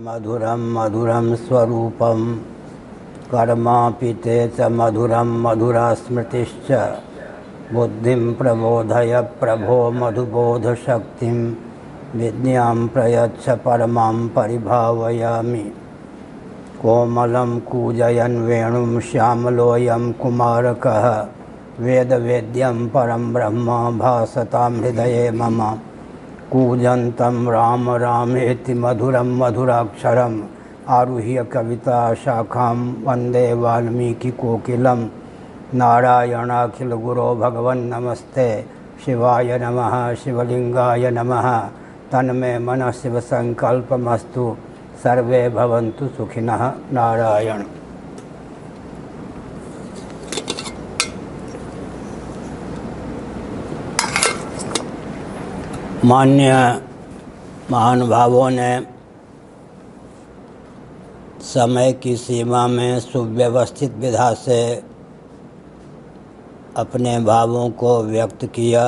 मधुरं मधुरं स्वरूपं कर्मापि ते च मधुरं मधुरा स्मृतिश्च बुद्धिं प्रबोधय प्रभो मधुबोधशक्तिं विद्यां प्रयच्छ परमां परिभावयामि। कोमलं कूजयन् वेणुं श्यामलोऽयं कुमारकः वेदवेद्यं परं ब्रह्म भासतां हृदये मम। कूजन्तं राम रामेति मधुरं मधुराक्षरम् आरुह्य कविता शाखां वन्दे वाल्मीकिकोकिलं। नारायणाखिलगुरो भगवन् नमस्ते शिवाय नमः शिवलिंगाय नमः। तन्मे मनः शिवसङ्कल्पमस्तु सर्वे भवन्तु सुखिनः। नारायण। मान्य महानुभावों ने समय की सीमा में सुव्यवस्थित विधा से अपने भावों को व्यक्त किया।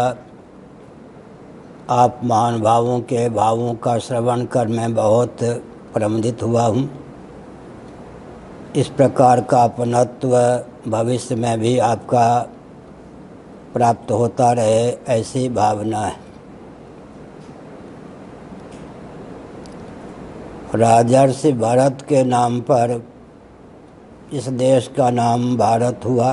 आप महानुभावों के भावों का श्रवण कर मैं बहुत प्रमुदित हुआ हूँ। इस प्रकार का अपनत्व भविष्य में भी आपका प्राप्त होता रहे, ऐसी भावना है। राजर्षि भरत के नाम पर इस देश का नाम भारत हुआ।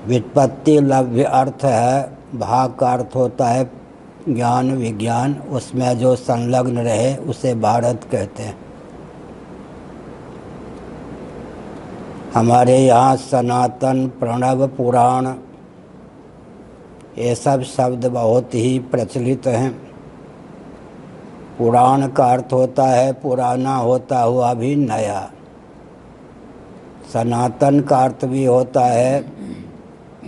व्युत्पत्ति लव्य अर्थ है, भा का अर्थ होता है ज्ञान विज्ञान, उसमें जो संलग्न रहे उसे भारत कहते हैं। हमारे यहाँ सनातन प्रणव पुराण ये सब शब्द बहुत ही प्रचलित हैं। पुराण का अर्थ होता है पुराना होता हुआ भी नया। सनातन का अर्थ भी होता है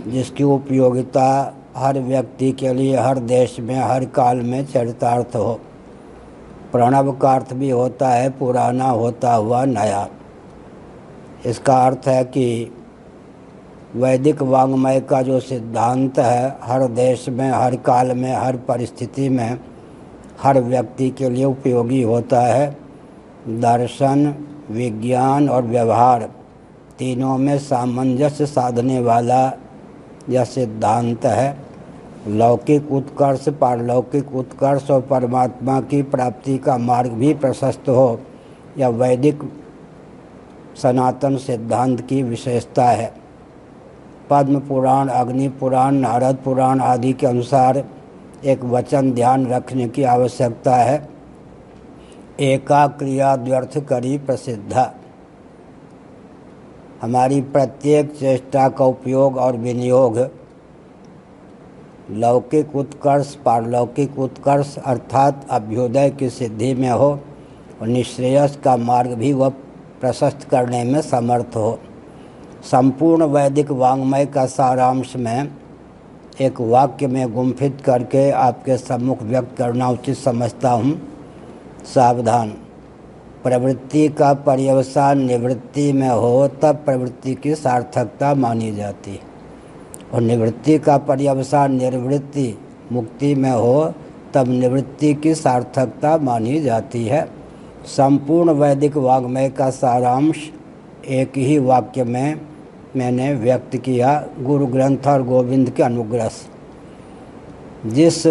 जिसकी उपयोगिता हर व्यक्ति के लिए हर देश में हर काल में चरितार्थ हो। प्रणव का अर्थ भी होता है पुराना होता हुआ नया। इसका अर्थ है कि वैदिक वाङ्मय का जो सिद्धांत है हर देश में हर काल में हर परिस्थिति में हर व्यक्ति के लिए उपयोगी होता है। दर्शन विज्ञान और व्यवहार तीनों में सामंजस्य साधने वाला यह सिद्धांत है। लौकिक उत्कर्ष पारलौकिक उत्कर्ष और परमात्मा की प्राप्ति का मार्ग भी प्रशस्त हो, यह वैदिक सनातन सिद्धांत की विशेषता है। पद्म पुराण अग्नि पुराण नारद पुराण आदि के अनुसार एक वचन ध्यान रखने की आवश्यकता है। एका क्रिया द्व्यर्थ करी प्रसिद्धा। हमारी प्रत्येक चेष्टा का उपयोग और विनियोग लौकिक उत्कर्ष पारलौकिक उत्कर्ष अर्थात अभ्युदय की सिद्धि में हो और निश्रेयस का मार्ग भी वह प्रशस्त करने में समर्थ हो। संपूर्ण वैदिक वाङ्मय का सारांश में एक वाक्य में गुम्फित करके आपके सम्मुख व्यक्त करना उचित समझता हूँ। सावधान, प्रवृत्ति का पर्यवसान निवृत्ति में हो तब प्रवृत्ति की सार्थकता मानी जाती है, और निवृत्ति का पर्यवसान निर्वृत्ति मुक्ति में हो तब निवृत्ति की सार्थकता मानी जाती है। संपूर्ण वैदिक वाङ्मय का सारांश एक ही वाक्य में मैंने व्यक्त किया, गुरु ग्रंथ और गोविंद के अनुग्रह से। जिस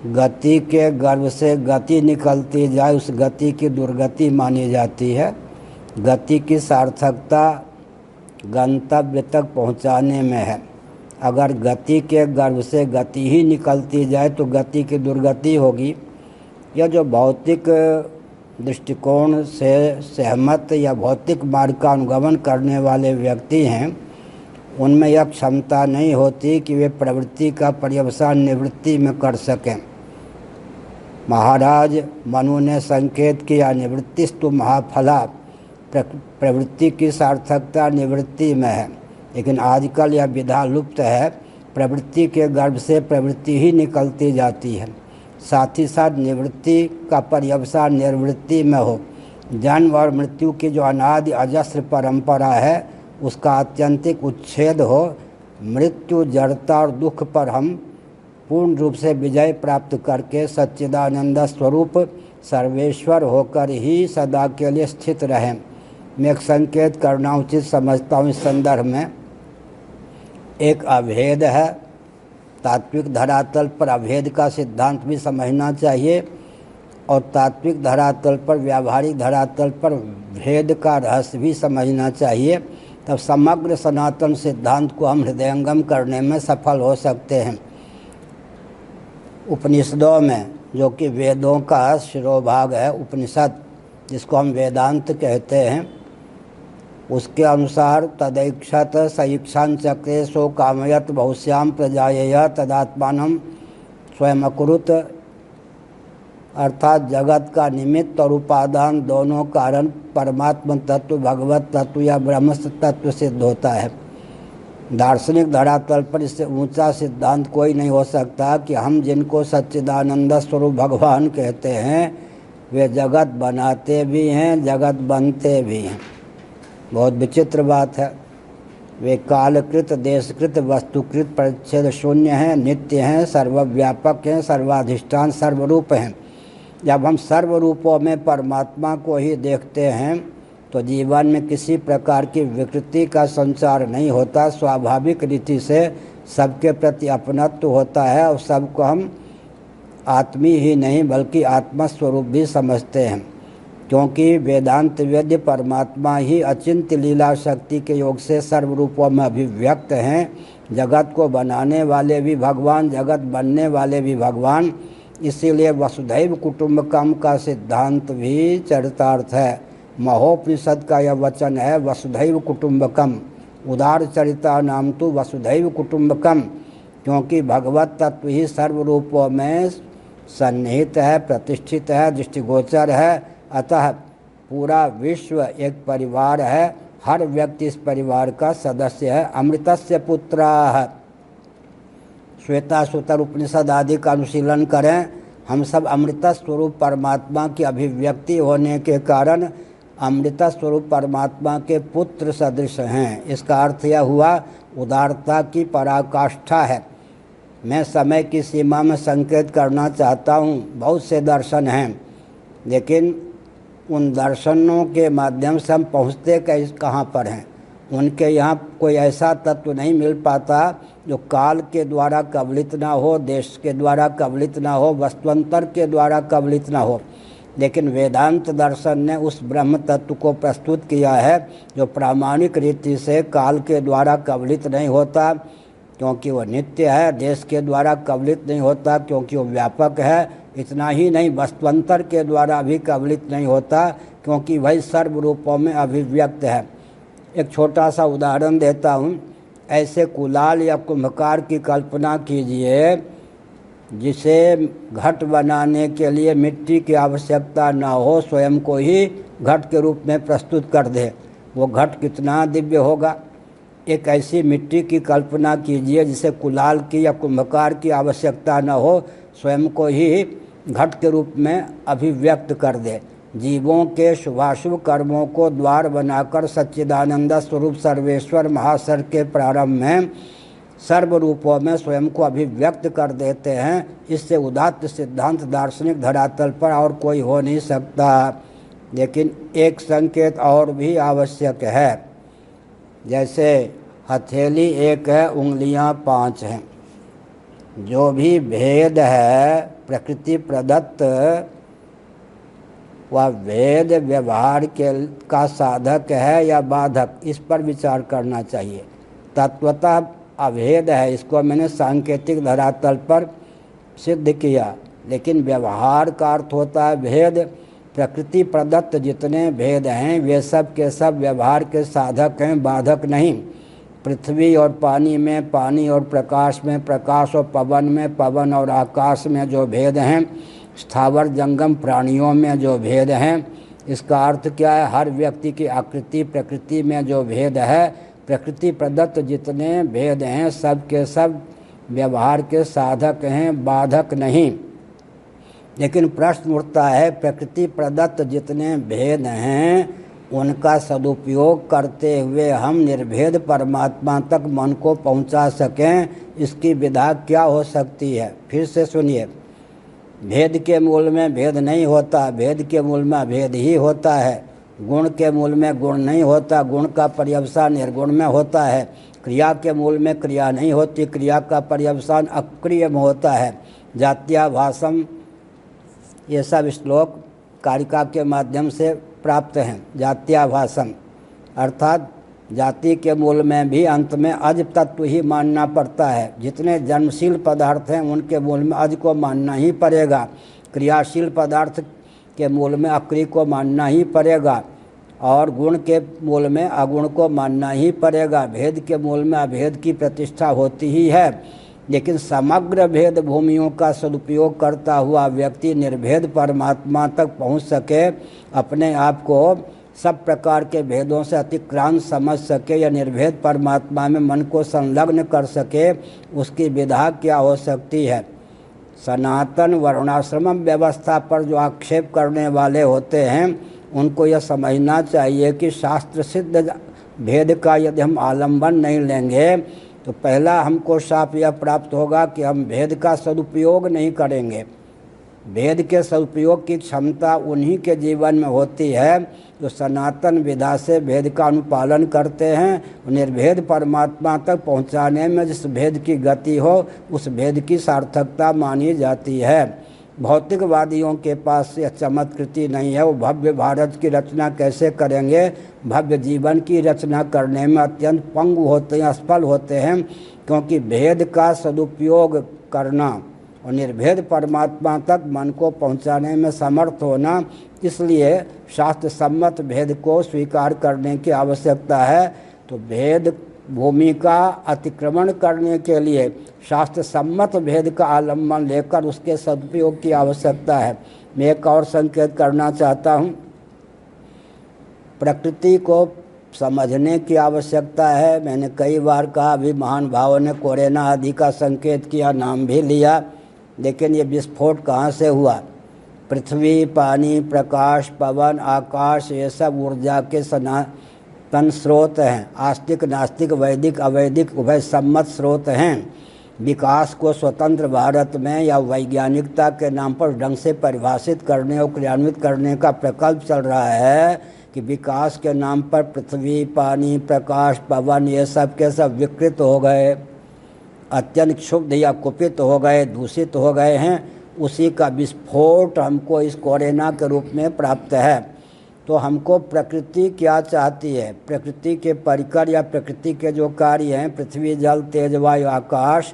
गति के गर्भ से गति निकलती जाए उस गति की दुर्गति मानी जाती है। गति की सार्थकता गंतव्य तक पहुंचाने में है। अगर गति के गर्भ से गति ही निकलती जाए तो गति की दुर्गति होगी। यह जो भौतिक दृष्टिकोण से सहमत या भौतिक मार्ग का अनुगमन करने वाले व्यक्ति हैं, उनमें यह क्षमता नहीं होती कि वे प्रवृत्ति का पर्यवसान निवृत्ति में कर सकें। महाराज मनु ने संकेत किया निवृत्तिस्तु महाफला, प्रवृत्ति की सार्थकता निवृत्ति में है। लेकिन आजकल यह विधा लुप्त है, प्रवृत्ति के गर्भ से प्रवृत्ति ही निकलती जाती है। साथ ही साथ निवृत्ति का पर्यवसान निर्वृत्ति में हो। जन्म और मृत्यु की जो अनादि अजस्र परंपरा है उसका आत्यंतिक उच्छेद हो। मृत्यु जड़ता और दुख पर हम पूर्ण रूप से विजय प्राप्त करके सच्चिदानंद स्वरूप सर्वेश्वर होकर ही सदा के लिए स्थित रहें। मैं एक संकेत करना उचित समझता हूँ इस संदर्भ में। एक अभेद है, तात्विक धरातल पर अभेद का सिद्धांत भी समझना चाहिए, और तात्विक धरातल पर, व्यावहारिक धरातल पर भेद का रहस्य भी समझना चाहिए। तब समग्र सनातन सिद्धांत को हम हृदयंगम करने में सफल हो सकते हैं। उपनिषदों में, जो कि वेदों का शिरोभाग है, उपनिषद जिसको हम वेदांत कहते हैं, उसके अनुसार तदैक्षत सईक्षां चक्रे सो कामयत बहुश्याम प्रजायेय तदात्मानं स्वयं अकुरुत, अर्थात जगत का निमित्त और उपादान दोनों कारण परमात्मा तत्व, भगवत तत्व या ब्रह्म तत्व सिद्ध होता है। दार्शनिक धरातल पर इससे ऊंचा सिद्धांत कोई नहीं हो सकता कि हम जिनको सच्चिदानंद स्वरूप भगवान कहते हैं वे जगत बनाते भी हैं, जगत बनते भी हैं। बहुत विचित्र बात है। वे कालकृत, देशकृत, वस्तुकृत, परिच्छेद शून्य हैं, नित्य हैं, सर्वव्यापक हैं, सर्वाधिष्ठान, सर्वरूप हैं। जब हम सर्वरूपों में परमात्मा को ही देखते हैं तो जीवन में किसी प्रकार की विकृति का संचार नहीं होता। स्वाभाविक रीति से सबके प्रति अपनत्व होता है और सबको हम आत्मी ही नहीं बल्कि आत्मा स्वरूप भी समझते हैं, क्योंकि वेदांत वेद्य परमात्मा ही अचिंत्य लीला शक्ति के योग से सर्वरूपों में अभिव्यक्त हैं। जगत को बनाने वाले भी भगवान, जगत बनने वाले भी भगवान। इसीलिए वसुधैव कुटुंबकम का सिद्धांत भी चरितार्थ है। महोपनिषद का यह वचन है, वसुधैव कुटुंबकम, उदार चरिता नाम तो वसुधैव कुटुंबकम, क्योंकि भगवत तत्व ही सर्वरूपों में सन्निहित है, प्रतिष्ठित है, दृष्टिगोचर है। अतः पूरा विश्व एक परिवार है, हर व्यक्ति इस परिवार का सदस्य है। अमृतस्य पुत्राः, श्वेताश्वतर उपनिषद आदि का अनुशीलन करें। हम सब अमृत स्वरूप परमात्मा की अभिव्यक्ति होने के कारण अमृत स्वरूप परमात्मा के पुत्र सदृश हैं। इसका अर्थ यह हुआ उदारता की पराकाष्ठा है। मैं समय की सीमा में संकेत करना चाहता हूँ। बहुत से दर्शन हैं, लेकिन उन दर्शनों के माध्यम से हम पहुँचते कहाँ पर हैं। उनके यहाँ कोई ऐसा तत्व नहीं मिल पाता जो काल के द्वारा कबलित ना हो, देश के द्वारा कबलित ना हो, वस्तुअंतर के द्वारा कबलित ना हो। लेकिन वेदांत दर्शन ने उस ब्रह्म तत्व को प्रस्तुत किया है जो प्रामाणिक रीति से काल के द्वारा कबलित नहीं होता क्योंकि वो नित्य है, देश के द्वारा कबलित नहीं होता क्योंकि वो व्यापक है। इतना ही नहीं, वस्तुअंतर के द्वारा भी कबलित नहीं होता क्योंकि वही सर्व रूपों में अभिव्यक्त है। एक छोटा सा उदाहरण देता हूँ। ऐसे कुलाल या कुंभकार की कल्पना कीजिए जिसे घट बनाने के लिए मिट्टी की आवश्यकता न हो, स्वयं को ही घट के रूप में प्रस्तुत कर दे। वो घट कितना दिव्य होगा। एक ऐसी मिट्टी की कल्पना कीजिए जिसे कुलाल की या कुंभकार की आवश्यकता न हो, स्वयं को ही घट के रूप में अभिव्यक्त कर दे। जीवों के शुभाशुभ कर्मों को द्वार बनाकर सच्चिदानंद स्वरूप सर्वेश्वर महासर के प्रारंभ में सर्व रूपों में स्वयं को अभिव्यक्त कर देते हैं। इससे उदात्त सिद्धांत दार्शनिक धरातल पर और कोई हो नहीं सकता। लेकिन एक संकेत और भी आवश्यक है। जैसे हथेली एक है, उंगलियां 5 हैं। जो भी भेद है प्रकृति प्रदत्त, वह भेद व्यवहार का साधक है या बाधक, इस पर विचार करना चाहिए। तत्वतः अभेद है, इसको मैंने सांकेतिक धरातल पर सिद्ध किया, लेकिन व्यवहार का अर्थ होता है भेद। प्रकृति प्रदत्त जितने भेद हैं वे सब के सब व्यवहार के साधक हैं, बाधक नहीं। पृथ्वी और पानी में, पानी और प्रकाश में, प्रकाश और पवन में, पवन और आकाश में जो भेद हैं, स्थावर जंगम प्राणियों में जो भेद हैं, इसका अर्थ क्या है? हर व्यक्ति की आकृति प्रकृति में जो भेद है, प्रकृति प्रदत्त जितने भेद हैं सब के सब व्यवहार के साधक हैं, बाधक नहीं। लेकिन प्रश्न उठता है, प्रकृति प्रदत्त जितने भेद हैं उनका सदुपयोग करते हुए हम निर्भेद परमात्मा तक मन को पहुंचा सकें, इसकी विधा क्या हो सकती है? फिर से सुनिए। भेद के मूल में भेद नहीं होता, भेद के मूल में भेद ही होता है। गुण के मूल में गुण नहीं होता, गुण का पर्यवसान निर्गुण में होता है। क्रिया के मूल में क्रिया नहीं होती, क्रिया का पर्यवसान अक्रिय में होता है। जात्याभासम, ये सब श्लोक कारिका के माध्यम से प्राप्त हैं। जात्याभासम अर्थात जाति के मूल में भी अंत में अज तत्व ही मानना पड़ता है। जितने जन्मशील पदार्थ हैं उनके मूल में अज को मानना ही पड़ेगा। क्रियाशील पदार्थ के मूल में अक्रिय को मानना ही पड़ेगा, और गुण के मूल में अगुण को मानना ही पड़ेगा। भेद के मूल में अभेद की प्रतिष्ठा होती ही है, लेकिन समग्र भेद भूमियों का सदुपयोग करता हुआ व्यक्ति निर्भेद परमात्मा तक पहुंच सके, अपने आप को सब प्रकार के भेदों से अतिक्रांत समझ सके या निर्भेद परमात्मा में मन को संलग्न कर सके, उसकी विधा क्या हो सकती है। सनातन वर्णाश्रम व्यवस्था पर जो आक्षेप करने वाले होते हैं उनको यह समझना चाहिए कि शास्त्र सिद्ध भेद का यदि हम आलंबन नहीं लेंगे तो पहला हमको शाप यह प्राप्त होगा कि हम भेद का सदुपयोग नहीं करेंगे। भेद के सदुपयोग की क्षमता उन्हीं के जीवन में होती है जो सनातन विधा से भेद का अनुपालन करते हैं। निर्भेद परमात्मा तक पहुंचाने में जिस भेद की गति हो उस भेद की सार्थकता मानी जाती है। भौतिकवादियों के पास यह चमत्कृति नहीं है। वो भव्य भारत की रचना कैसे करेंगे, भव्य जीवन की रचना करने में अत्यंत पंगु होते हैं, असफल होते हैं, क्योंकि भेद का सदुपयोग करना और निर्भेद परमात्मा तक मन को पहुंचाने में समर्थ होना, इसलिए शास्त्र सम्मत भेद को स्वीकार करने की आवश्यकता है। तो भेद भूमि का अतिक्रमण करने के लिए शास्त्र सम्मत भेद का आलम्बन लेकर उसके सदुपयोग की आवश्यकता है। मैं एक और संकेत करना चाहता हूँ। प्रकृति को समझने की आवश्यकता है। मैंने कई बार कहा, अभी महान भावों ने कोरेना आदि का संकेत किया, नाम भी लिया, लेकिन ये विस्फोट कहाँ से हुआ। पृथ्वी, पानी, प्रकाश, पवन, आकाश, ये सब ऊर्जा के सनातन स्रोत हैं। आस्तिक, नास्तिक, वैदिक, अवैदिक उभय सम्मत स्रोत हैं। विकास को स्वतंत्र भारत में या वैज्ञानिकता के नाम पर ढंग से परिभाषित करने और क्रियान्वित करने का प्रकल्प चल रहा है कि विकास के नाम पर पृथ्वी, पानी, प्रकाश, पवन ये सब के सब विकृत हो गए, अत्यंत क्षुब्ध या कुपित हो गए, दूषित हो गए हैं। उसी का विस्फोट हमको इस कोरोना के रूप में प्राप्त है। तो हमको प्रकृति क्या चाहती है, प्रकृति के परिकर या प्रकृति के जो कार्य हैं, पृथ्वी, जल, तेज, वायु, आकाश,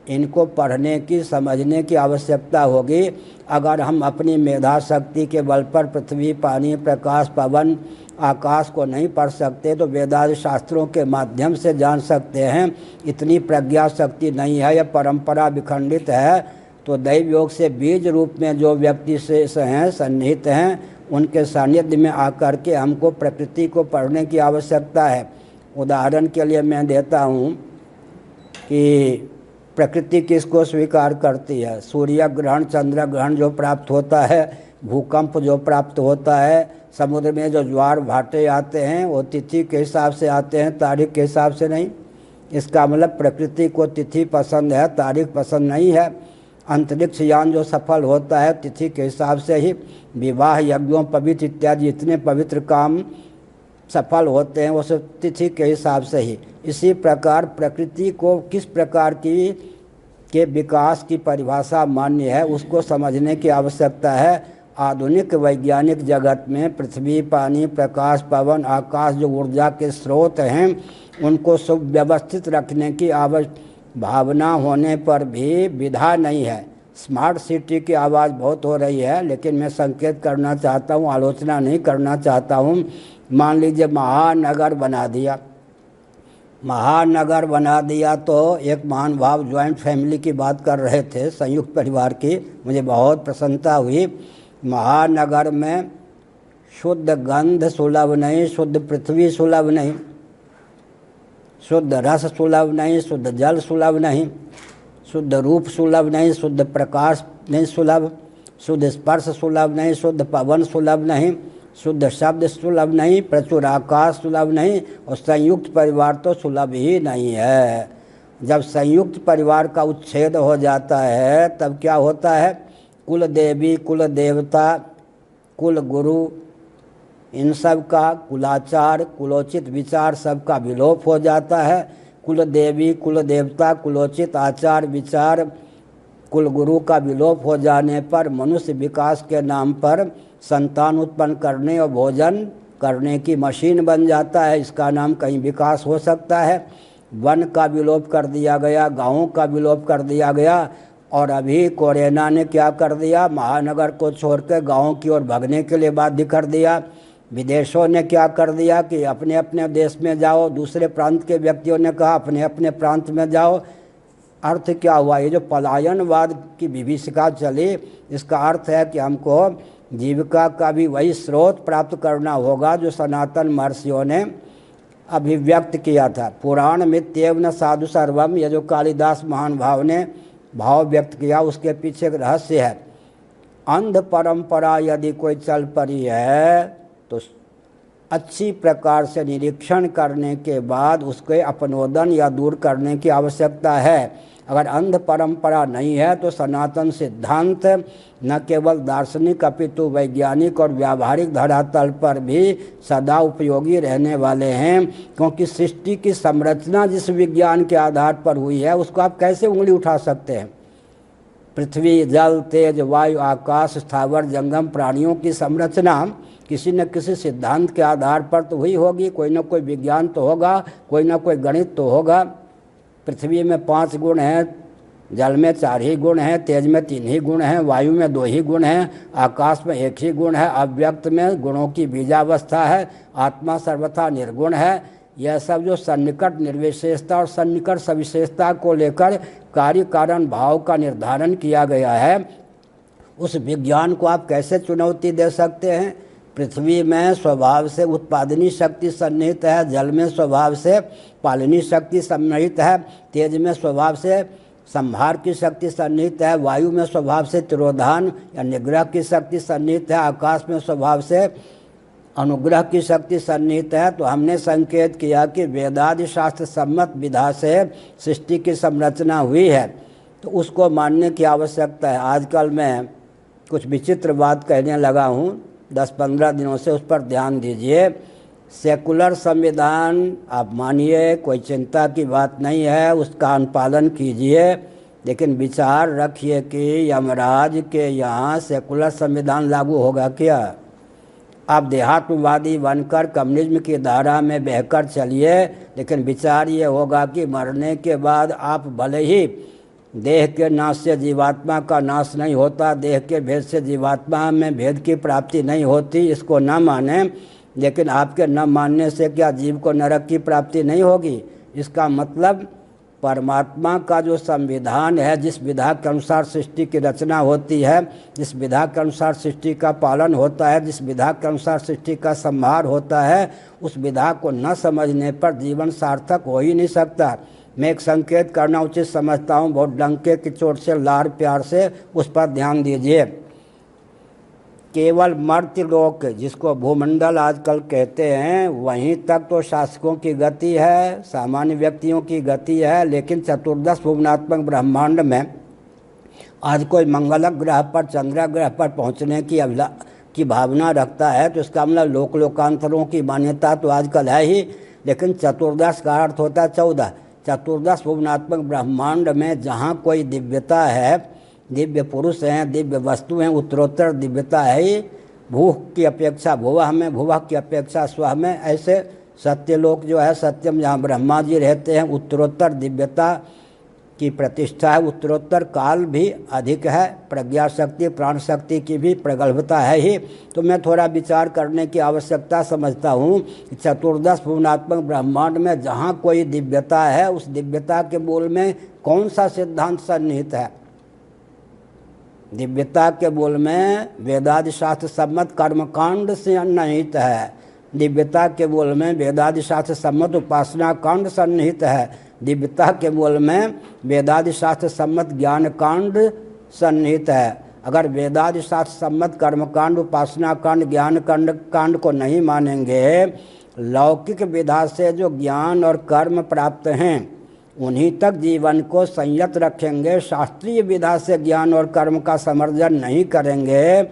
इनको पढ़ने की, समझने की आवश्यकता होगी। अगर हम अपनी मेधा शक्ति के बल पर पृथ्वी, पानी, प्रकाश, पवन, आकाश को नहीं पढ़ सकते तो वेदादि शास्त्रों के माध्यम से जान सकते हैं। इतनी प्रज्ञा शक्ति नहीं है, यह परंपरा विखंडित है। तो दैव योग से बीज रूप में जो व्यक्ति से हैं, सन्निहित हैं, उनके सानिध्य में आकर के हमको प्रकृति को पढ़ने की आवश्यकता है। उदाहरण के लिए मैं देता हूँ कि प्रकृति किसको स्वीकार करती है। सूर्य ग्रहण, चंद्र ग्रहण जो प्राप्त होता है, भूकंप जो प्राप्त होता है, समुद्र में जो ज्वार भाटे आते हैं वो तिथि के हिसाब से आते हैं, तारीख के हिसाब से नहीं। इसका मतलब प्रकृति को तिथि पसंद है, तारीख पसंद नहीं है। अंतरिक्ष यान जो सफल होता है तिथि के हिसाब से ही। विवाह, यज्ञों, पवित्र इत्यादि जितने पवित्र काम सफल होते हैं वो सब तिथि के हिसाब से ही। इसी प्रकार प्रकृति को किस प्रकार की के विकास की परिभाषा मान्य है उसको समझने की आवश्यकता है। आधुनिक वैज्ञानिक जगत में पृथ्वी, पानी, प्रकाश, पवन, आकाश जो ऊर्जा के स्रोत हैं उनको सुव्यवस्थित रखने की भावना होने पर भी विधा नहीं है। स्मार्ट सिटी की आवाज़ बहुत हो रही है, लेकिन मैं संकेत करना चाहता हूँ, आलोचना नहीं करना चाहता हूँ। मान लीजिए महानगर बना दिया, महानगर बना दिया तो एक महान भाव ज्वाइंट फैमिली की बात कर रहे थे, संयुक्त परिवार की, मुझे बहुत प्रसन्नता हुई। महानगर में शुद्ध गंध सुलभ नहीं, शुद्ध पृथ्वी सुलभ नहीं, शुद्ध रस सुलभ नहीं, शुद्ध जल सुलभ नहीं, शुद्ध रूप सुलभ नहीं, शुद्ध प्रकाश नहीं सुलभ, शुद्ध स्पर्श सुलभ नहीं, शुद्ध पवन सुलभ नहीं, शुद्ध शब्द सुलभ नहीं, प्रचुर आकाश सुलभ नहीं, और संयुक्त परिवार तो सुलभ ही नहीं है। जब संयुक्त परिवार का उच्छेद हो जाता है तब क्या होता है, कुल देवी, कुल देवता, कुल गुरु, इन सब का कुलाचार, कुलोचित विचार सब का विलोप हो जाता है। कुल देवी, कुल देवता, कुलोचित आचार विचार, कुल गुरु का विलोप हो जाने पर मनुष्य विकास के नाम पर संतान उत्पन्न करने और भोजन करने की मशीन बन जाता है। इसका नाम कहीं विकास हो सकता है? वन का विलोप कर दिया गया, गाँवों का विलोप कर दिया गया, और अभी कोरोना ने क्या कर दिया, महानगर को छोड़कर गाँव की ओर भगने के लिए बाध्य कर दिया। विदेशों ने क्या कर दिया कि अपने अपने देश में जाओ, दूसरे प्रांत के व्यक्तियों ने कहा अपने अपने प्रांत में जाओ। अर्थ क्या हुआ? ये जो पलायनवाद की विभीषिका चली, इसका अर्थ है कि हमको जीविका का भी वही स्रोत प्राप्त करना होगा जो सनातन महर्षियों ने अभिव्यक्त किया था। पुराण मित्येव न साधु सर्वम, ये जो कालिदास महान भाव ने भाव व्यक्त किया, उसके पीछे एक रहस्य है। अंध परंपरा यदि कोई चल पड़ी है तो अच्छी प्रकार से निरीक्षण करने के बाद उसके अपनोदन या दूर करने की आवश्यकता है। अगर अंध परंपरा नहीं है तो सनातन सिद्धांत न केवल दार्शनिक अपितु वैज्ञानिक और व्यावहारिक धरातल पर भी सदा उपयोगी रहने वाले हैं, क्योंकि सृष्टि की संरचना जिस विज्ञान के आधार पर हुई है उसको आप कैसे उंगली उठा सकते हैं? पृथ्वी, जल, तेज, वायु, आकाश, स्थावर जंगम प्राणियों की संरचना किसी न किसी सिद्धांत के आधार पर तो हुई होगी। कोई न कोई विज्ञान तो होगा, कोई न कोई गणित तो होगा। पृथ्वी में 5 गुण हैं, जल में 4 ही गुण हैं, तेज में 3 ही गुण हैं, वायु में 2 ही गुण हैं, आकाश में 1 ही गुण है, अव्यक्त में गुणों की बीजावस्था है, आत्मा सर्वथा निर्गुण है। यह सब जो सन्निकट निर्विशेषता और सन्निकट सविशेषता को लेकर कार्य कारण भाव का निर्धारण किया गया है, उस विज्ञान को आप कैसे चुनौती दे सकते हैं? पृथ्वी में स्वभाव से उत्पादनी शक्ति सन्निहित है, जल में स्वभाव से पालनी शक्ति सन्निहित है, तेज में स्वभाव से संहार की शक्ति सन्निहित है, वायु में स्वभाव से तिरोधान या निग्रह की शक्ति सन्निहित है, आकाश में स्वभाव से अनुग्रह की शक्ति सन्निहित है। तो हमने संकेत किया कि वेदादि शास्त्र सम्मत विधा से सृष्टि की संरचना हुई है, तो उसको मानने की आवश्यकता है। आजकल मैं कुछ विचित्र बात कहने लगा हूँ, 10-15 दिनों से उस पर ध्यान दीजिए। सेकुलर संविधान आप मानिए, कोई चिंता की बात नहीं है, उसका अनुपालन कीजिए, लेकिन विचार रखिए कि यमराज के यहाँ सेकुलर संविधान लागू होगा क्या? आप देहात्मवादी बनकर कम्युनिज्म की धारा में बहकर चलिए, लेकिन विचार ये होगा कि मरने के बाद आप भले ही देह के नाश से जीवात्मा का नाश नहीं होता, देह के भेद से जीवात्मा में भेद की प्राप्ति नहीं होती, इसको न माने, लेकिन आपके न मानने से क्या जीव को नरक की प्राप्ति नहीं होगी? इसका मतलब परमात्मा का जो संविधान है, जिस विधा के अनुसार सृष्टि की रचना होती है, जिस विधा के अनुसार सृष्टि का पालन होता है, जिस विधा के अनुसार सृष्टि का संहार होता है, उस विधा को न समझने पर जीवन सार्थक हो ही नहीं सकता। मैं एक संकेत करना उचित समझता हूँ, बहुत डंके की चोट से, लार प्यार से उस पर ध्यान दीजिए। केवल मर्त्यलोक, जिसको भूमंडल आजकल कहते हैं, वहीं तक तो शासकों की गति है, सामान्य व्यक्तियों की गति है, लेकिन चतुर्दश भुवनात्मक ब्रह्मांड में आज कोई मंगल ग्रह पर, चंद्र ग्रह पर पहुंचने की भावना रखता है, तो इसका मतलब लोक लोकांतरों की मान्यता तो आजकल है ही, लेकिन चतुर्दश का अर्थ होता है 14। चतुर्दश भुवनात्मक ब्रह्मांड में जहाँ कोई दिव्यता है, दिव्य पुरुष हैं, दिव्य वस्तु हैं, उत्तरोत्तर दिव्यता है ही। भूह की अपेक्षा भुवः में, भुवः की अपेक्षा स्वः में, ऐसे सत्यलोक जो है, सत्यम जहाँ ब्रह्मा जी रहते हैं, उत्तरोत्तर दिव्यता की प्रतिष्ठा है, उत्तरोत्तर काल भी अधिक है, प्रज्ञा शक्ति प्राण शक्ति की भी प्रगल्भता है ही। तो मैं थोड़ा विचार करने की आवश्यकता समझता हूँ कि चतुर्दश भुवनात्मक ब्रह्मांड में जहाँ कोई दिव्यता है, उस दिव्यता के मूल में कौन सा सिद्धांत सन्निहित है? दिव्यता के मूल में वेदादि शास्त्र सम्मत कर्मकांड से सन्निहित है, दिव्यता के मूल में वेदादि शास्त्र सम्मत उपासना कांड सन्निहित है, दिव्यता के मूल में वेदादि शास्त्र सम्मत ज्ञान कांड सन्निहित है। अगर वेदादि शास्त्र सम्मत कर्मकांड, उपासना कांड, ज्ञान कांड को नहीं मानेंगे, लौकिक विधा से जो ज्ञान और कर्म प्राप्त हैं उन्हीं तक जीवन को संयत रखेंगे, शास्त्रीय विधा से ज्ञान और कर्म का समर्जन नहीं करेंगे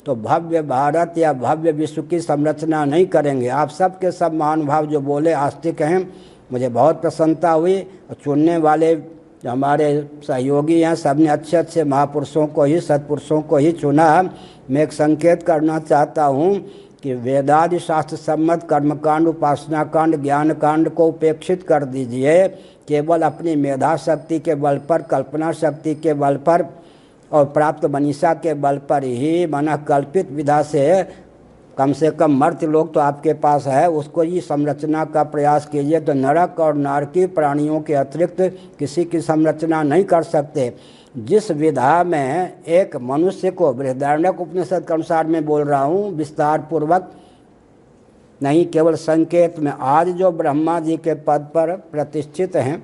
तो भव्य भारत या भव्य विश्व की संरचना नहीं करेंगे। आप सब के सब महानुभाव जो बोले आस्तिक हैं, मुझे बहुत प्रसन्नता हुई। और चुनने वाले जो हमारे सहयोगी हैं सब ने अच्छे अच्छे महापुरुषों को ही, सत्पुरुषों को ही चुना। मैं एक संकेत करना चाहता हूँ कि वेदादि शास्त्र सम्मत कर्मकांड, उपासना कांड, ज्ञान कांड को उपेक्षित कर दीजिए। केवल अपनी मेधा शक्ति के बल पर, कल्पना शक्ति के बल पर और प्राप्त मनीषा के बल पर ही मन कल्पित विधा से कम मर्त्य लोग तो आपके पास है, उसको ही संरचना का प्रयास कीजिए। तो नरक और नारकी प्राणियों के अतिरिक्त किसी की संरचना नहीं कर सकते। जिस विधा में एक मनुष्य को, बृहदारण्यक उपनिषद के अनुसार मैं बोल रहा हूँ, विस्तार पूर्वक नहीं केवल संकेत में, आज जो ब्रह्मा जी के पद पर प्रतिष्ठित हैं,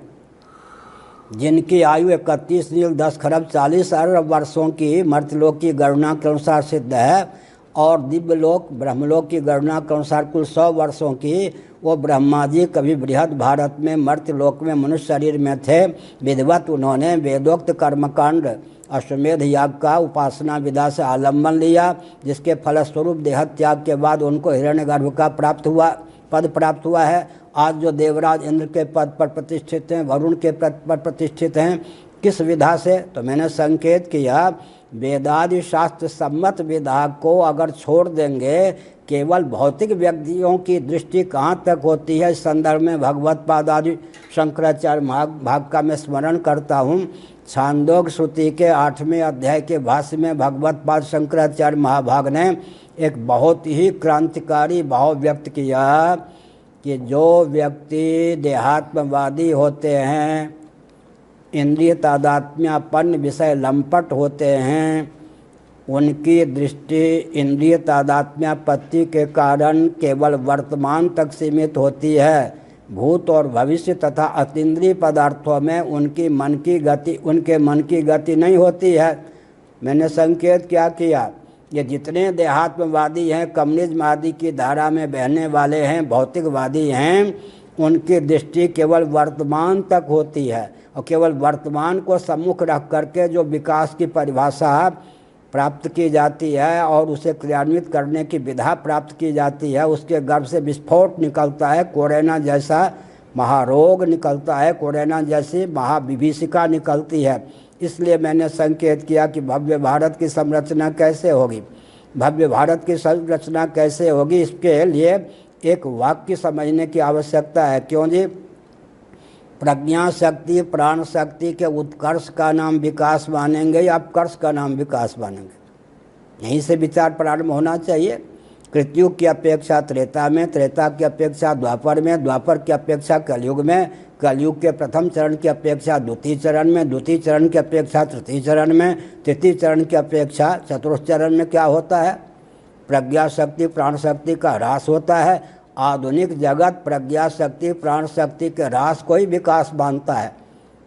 जिनकी आयु 31 खरब 40 अरब वर्षों की मर्त्यलोक की गणना के अनुसार सिद्ध है, और दिव्यलोक ब्रह्मलोक की गणना के अनुसार कुल 100 वर्षों की, वो ब्रह्मा जी कभी बृहद भारत में मर्त्यलोक में मनुष्य शरीर में थे। विधिवत उन्होंने वेदोक्त कर्मकांड अश्वमेध याग का उपासना विधा से आलम्बन लिया, जिसके फलस्वरूप देह त्याग के बाद उनको हिरण्यगर्भ का पद प्राप्त हुआ है। आज जो देवराज इंद्र के पद पर प्रतिष्ठित हैं, वरुण के पद पर प्रतिष्ठित हैं, किस विधा से? तो मैंने संकेत किया, वेदादि शास्त्र सम्मत विधा को अगर छोड़ देंगे, केवल भौतिक व्यक्तियों की दृष्टि कहाँ तक होती है। इस संदर्भ में भगवत पाद आदि शंकराचार्य भाग का मैं स्मरण करता हूँ। छांदोग्य श्रुति के 8वें अध्याय के भाष्य में भगवत पाद शंकराचार्य महाभाग ने एक बहुत ही क्रांतिकारी भाव व्यक्त किया कि जो व्यक्ति देहात्मवादी होते हैं, इंद्रिय तादात्म्यापन्न विषय लंपट होते हैं, उनकी दृष्टि इंद्रिय तादात्म्यापत्ति के कारण केवल वर्तमान तक सीमित होती है। भूत और भविष्य तथा अतीन्द्रिय पदार्थों में उनके मन की गति नहीं होती है। मैंने संकेत क्या किया, ये जितने देहात्मवादी हैं, कम्युनिज्म आदि की धारा में बहने वाले हैं, भौतिकवादी हैं, उनकी दृष्टि केवल वर्तमान तक होती है, और केवल वर्तमान को सम्मुख रख करके जो विकास की परिभाषा प्राप्त की जाती है और उसे क्रियान्वित करने की विधा प्राप्त की जाती है, उसके गर्भ से विस्फोट निकलता है, कोरोना जैसा महारोग निकलता है, कोरोना जैसी महाविभीषिका निकलती है। इसलिए मैंने संकेत किया कि भव्य भारत की संरचना कैसे होगी, भव्य भारत की संरचना कैसे होगी, इसके लिए एक वाक्य समझने की आवश्यकता है। क्यों जी? प्रज्ञा शक्ति, प्राण शक्ति के उत्कर्ष का नाम विकास मानेंगे या अपकर्ष का नाम विकास मानेंगे? यहीं से विचार प्रारंभ होना चाहिए। कृतयुग की अपेक्षा त्रेता में, त्रेता की अपेक्षा द्वापर में, द्वापर की अपेक्षा कलयुग में, कलयुग के प्रथम चरण की अपेक्षा द्वितीय चरण में, द्वितीय चरण की अपेक्षा तृतीय चरण में, तृतीय चरण की अपेक्षा चतुर्थ चरण में क्या होता है? प्रज्ञा शक्ति, प्राण शक्ति का ह्रास होता है। आधुनिक जगत प्रज्ञा शक्ति, प्राण शक्ति के ह्रास को ही विकास मानता है।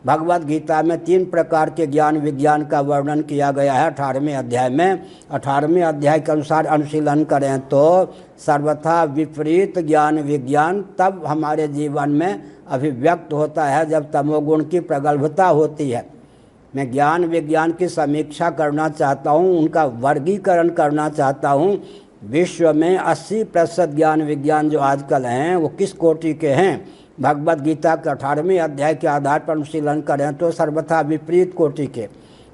भगवत गीता में 3 प्रकार के ज्ञान विज्ञान का वर्णन किया गया है 18वें अध्याय में। 18वें अध्याय के अनुसार अनुशीलन करें तो सर्वथा विपरीत ज्ञान विज्ञान तब हमारे जीवन में अभिव्यक्त होता है जब तमोगुण की प्रगल्भता होती है। मैं ज्ञान विज्ञान की समीक्षा करना चाहता हूँ, उनका वर्गीकरण करना चाहता हूँ। विश्व में 80% ज्ञान विज्ञान जो आजकल हैं वो किस कोटि के हैं? भगवत गीता के 18वें अध्याय के आधार पर अनुशीलन करें तो सर्वथा विपरीत कोटि के।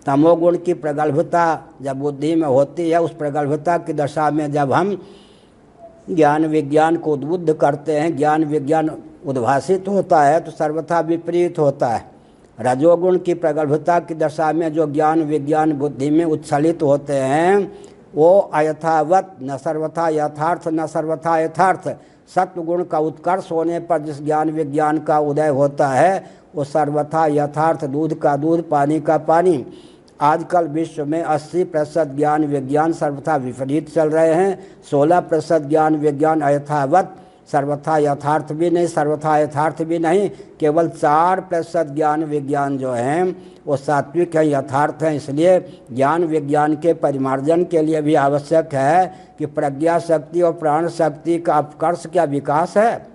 तमोगुण की प्रगल्भता जब बुद्धि में होती है, उस प्रगल्भता की दशा में जब हम ज्ञान विज्ञान को उद्बुद्ध करते हैं, ज्ञान विज्ञान उद्भासित होता है तो सर्वथा विपरीत होता है। रजोगुण की प्रगल्भता की दशा में जो ज्ञान विज्ञान बुद्धि में उच्छलित होते हैं वो अयथावत, न सर्वथा यथार्थ, न सर्वथा यथार्थ। सत्वगुण का उत्कर्ष होने पर जिस ज्ञान विज्ञान का उदय होता है वो सर्वथा यथार्थ, दूध का दूध, पानी का पानी। आजकल विश्व में 80% ज्ञान विज्ञान सर्वथा विपरीत चल रहे हैं। 16% ज्ञान विज्ञान अयथावत, सर्वथा यथार्थ भी नहीं, सर्वथा यथार्थ भी नहीं। केवल 4% ज्ञान विज्ञान जो हैं वो सात्विक है, यथार्थ हैं। इसलिए ज्ञान विज्ञान के परिमार्जन के लिए भी आवश्यक है कि प्रज्ञा शक्ति और प्राण शक्ति का अपकर्ष क्या विकास है।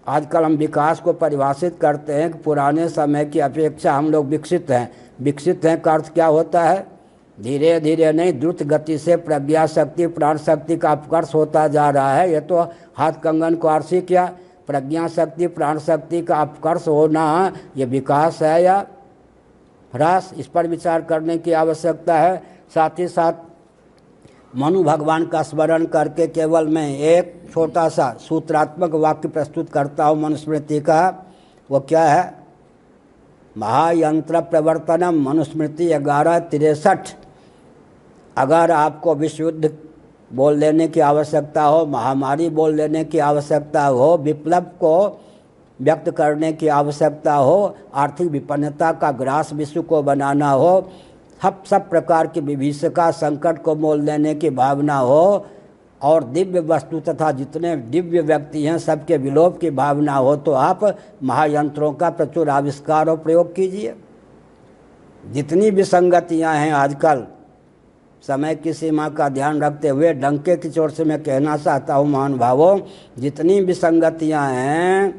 आजकल हम विकास को परिभाषित करते हैं कि पुराने समय की अपेक्षा हम लोग विकसित हैं। विकसित हैं का अर्थ क्या होता है? धीरे धीरे नहीं, द्रुत गति से प्रज्ञा शक्ति प्राण शक्ति का अपकर्ष होता जा रहा है। ये तो हाथ कंगन को आरसी क्या, प्रज्ञा शक्ति प्राण शक्ति का अपकर्ष होना ये विकास है या ह्रास? इस पर विचार करने की आवश्यकता है। साथ ही साथ मनु भगवान का स्मरण करके केवल मैं एक छोटा सा सूत्रात्मक वाक्य प्रस्तुत करता हूँ मनुस्मृति का। वो क्या है? महायंत्र प्रवर्तनम, मनुस्मृति 1163। अगर आपको विश्व युद्ध बोल लेने की आवश्यकता हो, महामारी बोल लेने की आवश्यकता हो, विप्लव को व्यक्त करने की आवश्यकता हो, आर्थिक विपन्नता का ग्रास विश्व को बनाना हो, सब प्रकार की विभीषिका संकट को मोल लेने की भावना हो, और दिव्य वस्तु तथा जितने दिव्य व्यक्ति हैं सबके विलोप की भावना हो, तो आप महायंत्रों का प्रचुर आविष्कार और प्रयोग कीजिए। जितनी विसंगतियां हैं आजकल, समय की सीमा का ध्यान रखते हुए डंके की चोट से मैं कहना चाहता हूँ महानुभावों, जितनी विसंगतियां हैं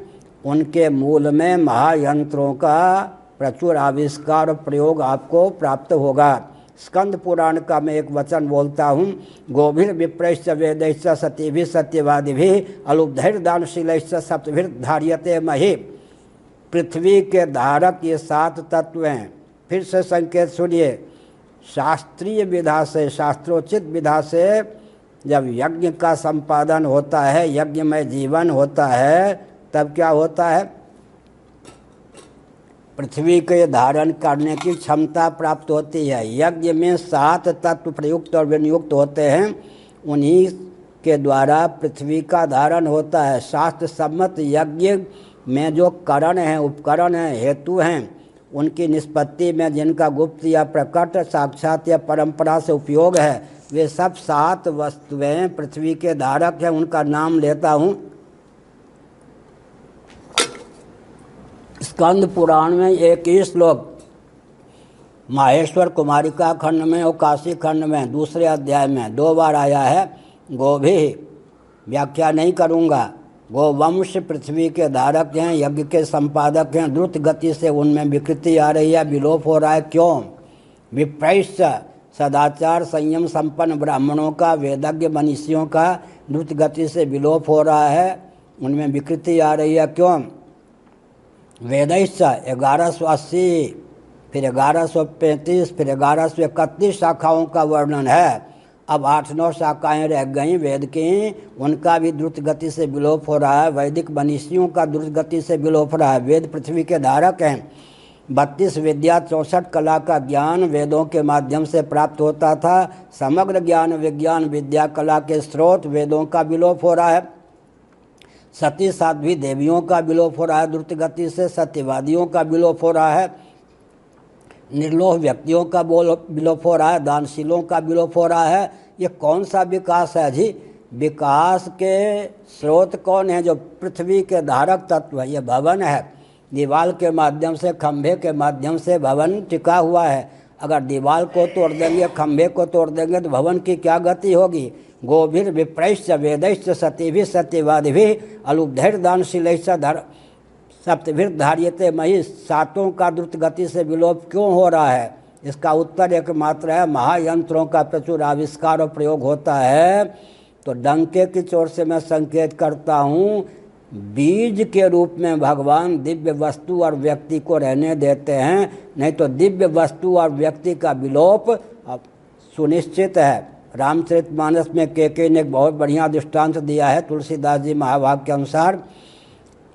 उनके मूल में महायंत्रों का प्रचुर आविष्कार और प्रयोग आपको प्राप्त होगा। स्कंद पुराण का मैं एक वचन बोलता हूँ, गोभिर विप्रैश्च वेदैश्च सतीभिः सत्यवादिभिः अलुब्धैर्दानशीलैश्च सप्तभिर्धार्यते महि। पृथ्वी के धारक ये 7 तत्व हैं। फिर से संकेत सुनिए, शास्त्रीय विधा से, शास्त्रोचित विधा से जब यज्ञ का संपादन होता है, यज्ञमय जीवन होता है, तब क्या होता है? पृथ्वी के धारण करने की क्षमता प्राप्त होती है। यज्ञ में 7 तत्व प्रयुक्त और विनियुक्त होते हैं, उन्हीं के द्वारा पृथ्वी का धारण होता है। शास्त्र सम्मत यज्ञ में जो करण हैं, उपकरण हैं, हेतु हैं, उनकी निष्पत्ति में जिनका गुप्त या प्रकट, साक्षात या परंपरा से उपयोग है, वे सब 7 वस्तुएं पृथ्वी के धारक हैं। उनका नाम लेता हूँ। स्कंद पुराण में एक ही श्लोक माहेश्वर कुमारिका खंड में और काशी खंड में दूसरे अध्याय में 2 बार आया है। गोभी, व्याख्या नहीं करूँगा। गोवंश पृथ्वी के धारक हैं, यज्ञ के संपादक हैं। द्रुत गति से उनमें विकृति आ रही है, विलोप हो रहा है। क्यों? विप्रैश्च, सदाचार संयम संपन्न ब्राह्मणों का, वेदज्ञ मनीषियों का द्रुत गति से विलोप हो रहा है, उनमें विकृति आ रही है। क्यों? वेदैश्च 1180, फिर 1135, फिर 1131 शाखाओं का वर्णन है। अब 8-9 शाखाएं रह गई वेद की, उनका भी द्रुत गति से विलोप हो रहा है। वैदिक मनीषियों का द्रुत गति से विलोप हो रहा है। वेद पृथ्वी के धारक हैं। 32 विद्या 64 कला का ज्ञान वेदों के माध्यम से प्राप्त होता था। समग्र ज्ञान विज्ञान विद्या कला के स्रोत वेदों का विलोप हो रहा है। सती साध्वी देवियों का विलोप हो रहा है द्रुत गति से। सत्यवादियों का विलोप हो रहा है। निर्लोह व्यक्तियों का विलोप हो रहा है। दानशीलों का विलोप हो रहा है। ये कौन सा विकास है जी? विकास के स्रोत कौन है? जो पृथ्वी के धारक तत्व है। ये भवन है, दीवार के माध्यम से, खंभे के माध्यम से भवन टिका हुआ है। अगर दीवार को तोड़ देंगे, खंभे को तोड़ देंगे, तो भवन की क्या गति होगी? गोभिर विप्रैश्च वेदैश्च सतीभिः सत्यवादिभिः अलुब्धैर्दानशीलैश्च सप्तभिर्धार्यते महि। 7 का द्रुत गति से विलोप क्यों हो रहा है? इसका उत्तर एकमात्र है, महायंत्रों का प्रचुर आविष्कार और प्रयोग होता है। तो डंके की चोट से मैं संकेत करता हूँ, बीज के रूप में भगवान दिव्य वस्तु और व्यक्ति को रहने देते हैं, नहीं तो दिव्य वस्तु और व्यक्ति का विलोप सुनिश्चित है। रामचरितमानस में केके ने एक बहुत बढ़िया दृष्टांत दिया है तुलसीदास जी महाभाग के अनुसार।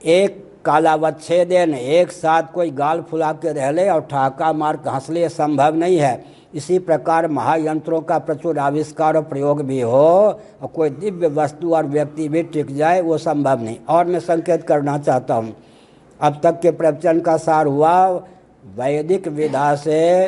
एक कालावच्छेदेन, एक साथ कोई गाल फुला के रह ले और ठहाका मार के हंस ले, संभव नहीं है। इसी प्रकार महायंत्रों का प्रचुर आविष्कार और प्रयोग भी हो और कोई दिव्य वस्तु और व्यक्ति भी टिक जाए, वो संभव नहीं। और मैं संकेत करना चाहता हूँ, अब तक के प्रवचन का सार हुआ, वैदिक विधा से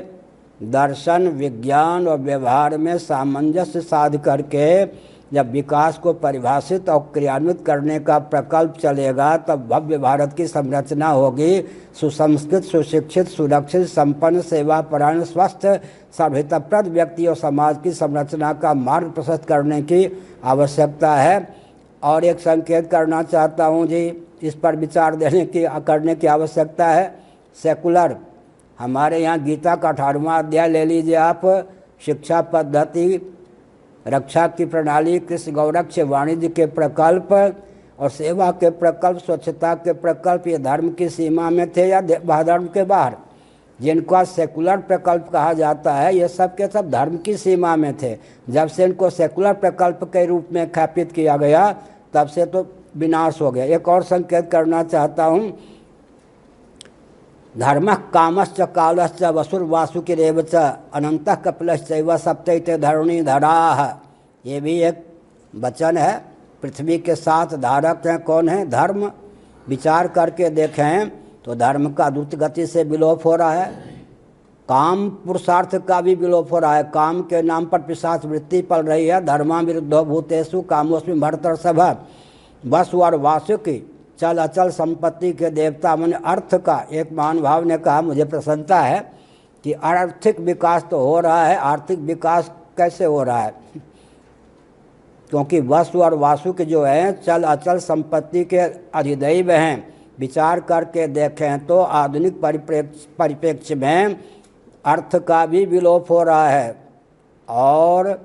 दर्शन विज्ञान और व्यवहार में सामंजस्य साध करके जब विकास को परिभाषित और क्रियान्वित करने का प्रकल्प चलेगा, तब भव्य भारत की संरचना होगी। सुसंस्कृत, सुशिक्षित, सुरक्षित, संपन्न, सेवापरायण, स्वस्थ, सर्वहितप्रद व्यक्ति और समाज की संरचना का मार्ग प्रशस्त करने की आवश्यकता है। और एक संकेत करना चाहता हूँ जी, इस पर विचार करने की आवश्यकता है। सेकुलर, हमारे यहाँ गीता का 18वां अध्याय ले लीजिए आप, शिक्षा पद्धति, रक्षा की प्रणाली, कृषि गौरक्ष, वाणिज्य के प्रकल्प और सेवा के प्रकल्प, स्वच्छता के प्रकल्प, ये धर्म की सीमा में थे या धर्म के बाहर? जिनको सेकुलर प्रकल्प कहा जाता है, ये सब के सब धर्म की सीमा में थे। जब से इनको सेकुलर प्रकल्प के रूप में ख्यापित किया गया, तब से तो विनाश हो गया। एक और संकेत करना चाहता हूँ, धर्म कामश्च कालश्च वसुर्वासुकिरेव च अनंतः कपिलश्चैव सप्तैते धरुणी धराः। ये भी एक वचन है। पृथ्वी के 7 धारक हैं, कौन है? धर्म। विचार करके देखें तो धर्म का द्रुत गति से विलोप हो रहा है, काम पुरुषार्थ का भी विलोप हो रहा है। काम के नाम पर पिशाच वृत्ति पल रही है। धर्मा विरुद्धो भूतेषु कामोस्मि भरतर्षभ। वसु और वासुकी चल अचल संपत्ति के देवता। मैंने अर्थ का, एक महानुभाव ने कहा, मुझे प्रसन्नता है कि आर्थिक विकास तो हो रहा है। आर्थिक विकास कैसे हो रहा है? क्योंकि वसु और वासुकी जो है चल अचल संपत्ति के अधिदैव हैं। विचार करके देखें तो आधुनिक परिप्रेक्ष्य में अर्थ का भी विलोप हो रहा है। और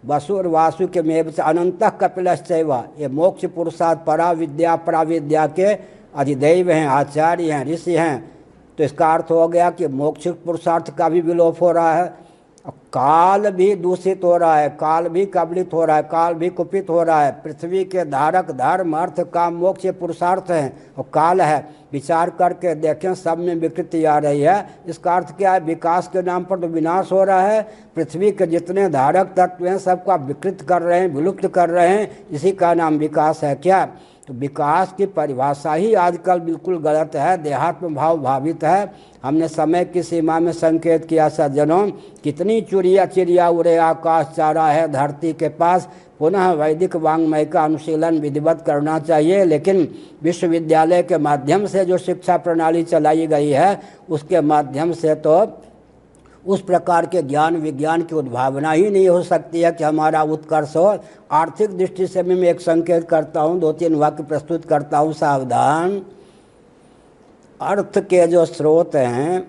वसु और वासु के में अनंतः कपिलश्चैव, ये मोक्ष पुरुषार्थ पराविद्या पराविद्या के अधिदैव हैं, आचार्य हैं, ऋषि हैं। तो इसका अर्थ हो गया कि मोक्ष पुरुषार्थ का भी विलोप हो रहा है। काल भी दूषित हो रहा है, काल भी कबलित हो रहा है, काल भी कुपित हो रहा है। पृथ्वी के धारक धर्म अर्थ काम मोक्ष पुरुषार्थ हैं और काल है। विचार करके देखें, सब में विकृति आ रही है। इसका अर्थ क्या है? विकास के नाम पर तो विनाश हो रहा है। पृथ्वी के जितने धारक तत्व हैं सबको आप विकृत कर रहे हैं, विलुप्त कर रहे हैं। इसी का नाम विकास है क्या? तो विकास की परिभाषा ही आजकल बिल्कुल गलत है, देहात्म भाव भावित है। हमने समय की सीमा में संकेत किया सज्जनों, कितनी चिड़िया उड़े आकाश चारा है धरती के पास। पुनः वैदिक वांग्मय का अनुशीलन विधिवत करना चाहिए। लेकिन विश्वविद्यालय के माध्यम से जो शिक्षा प्रणाली चलाई गई है, उसके माध्यम से तो उस प्रकार के ज्ञान विज्ञान की उद्भावना ही नहीं हो सकती है कि हमारा उत्कर्ष हो। आर्थिक दृष्टि से भी मैं एक संकेत करता हूँ, 2-3 वाक्य प्रस्तुत करता हूँ, सावधान। अर्थ के जो स्रोत हैं,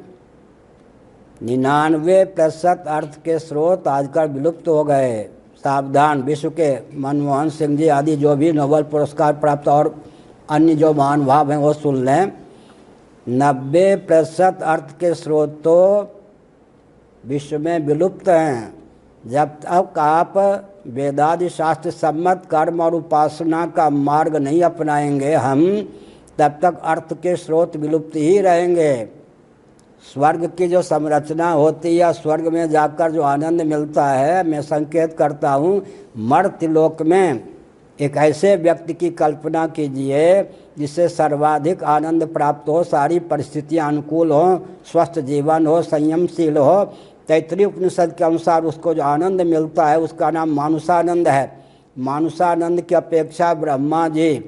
99% अर्थ के स्रोत आजकल विलुप्त हो गए। सावधान। विश्व के मनमोहन सिंह जी आदि जो भी नोबेल पुरस्कार प्राप्त और अन्य जो महानुभाव हैं वो सुन लें, 90% अर्थ के स्रोत तो विश्व में विलुप्त हैं। जब तक आप वेदादि शास्त्र सम्मत कर्म और उपासना का मार्ग नहीं अपनाएंगे हम, तब तक अर्थ के स्रोत विलुप्त ही रहेंगे। स्वर्ग की जो संरचना होती है, स्वर्ग में जाकर जो आनंद मिलता है, मैं संकेत करता हूँ, मर्त्यलोक में एक ऐसे व्यक्ति की कल्पना कीजिए जिससे सर्वाधिक आनंद प्राप्त हो, सारी परिस्थितियाँ अनुकूल हो, स्वस्थ जीवन हो, संयमशील हो। तैत्तरीय उपनिषद के अनुसार उसको जो आनंद मिलता है उसका नाम मानुषानंद है। मानुषानंद की अपेक्षा ब्रह्मा जी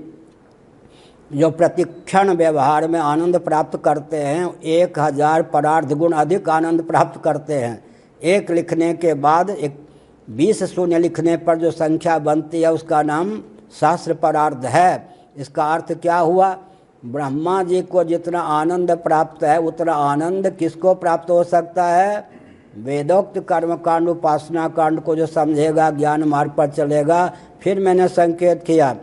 जो प्रतिक्षण व्यवहार में आनंद प्राप्त करते हैं, 1000 परार्ध गुण अधिक आनंद प्राप्त करते हैं। 1 लिखने के बाद 20 शून्य लिखने पर जो संख्या बनती है उसका नाम सहस्र परार्ध है। इसका अर्थ क्या हुआ? ब्रह्मा जी को जितना आनंद प्राप्त है उतना आनंद किसको प्राप्त हो सकता है? वेदोक्त कर्म कांड उपासना कांड को जो समझेगा, ज्ञान मार्ग पर चलेगा। फिर मैंने संकेत किया,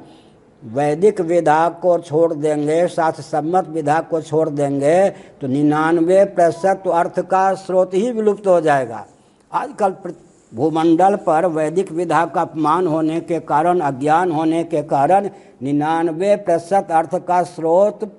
वैदिक विधा को छोड़ देंगे, शास्त्र सम्मत विधा को छोड़ देंगे तो 99% अर्थ का स्रोत ही विलुप्त हो जाएगा। आजकल भूमंडल पर वैदिक विधा का अपमान होने के कारण, अज्ञान होने के कारण 99% अर्थ का स्रोत